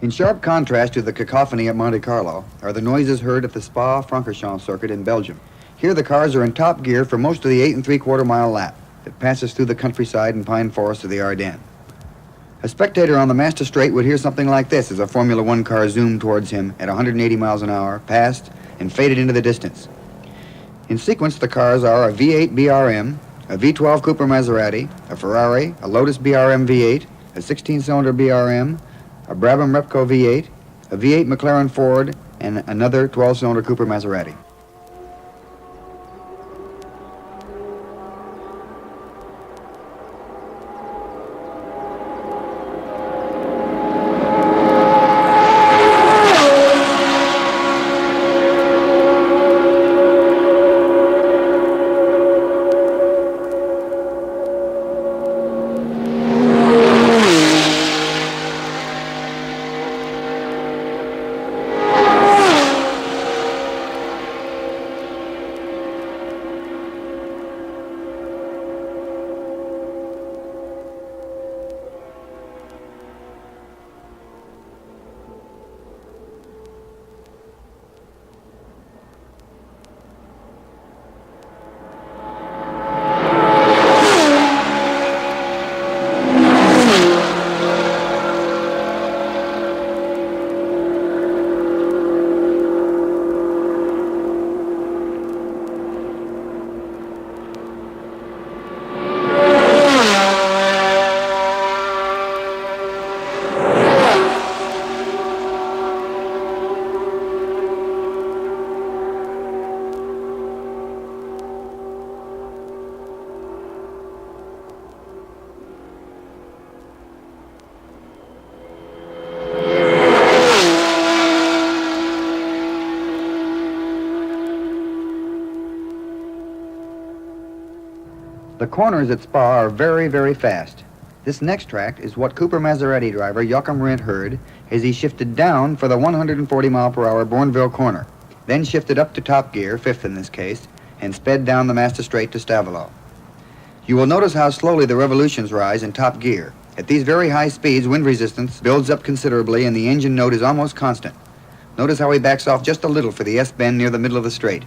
In sharp contrast to the cacophony at Monte Carlo are the noises heard at the Spa-Francorchamps circuit in Belgium. Here the cars are in top gear for most of the 8 3/4 mile lap that passes through the countryside and pine forest of the Ardennes. A spectator on the Masta Straight would hear something like this as a Formula One car zoomed towards him at 180 miles an hour, passed, and faded into the distance. In sequence, the cars are a V8 BRM, a V12 Cooper-Maserati, a Ferrari, a Lotus BRM V8, a 16-cylinder BRM, a Brabham Repco V8, a V8 Mclaren Ford, and another 12-cylinder Cooper-Maserati. The corners at Spa are very, very fast. This next track is what Cooper-Maserati driver Jochen Rindt heard as he shifted down for the 140-mile-per-hour Burnenville corner, then shifted up to top gear, fifth in this case, and sped down the Masta Straight to Stavelot. You will notice how slowly the revolutions rise in top gear. At these very high speeds, wind resistance builds up considerably and the engine note is almost constant. Notice how he backs off just a little for the S-bend near the middle of the straight.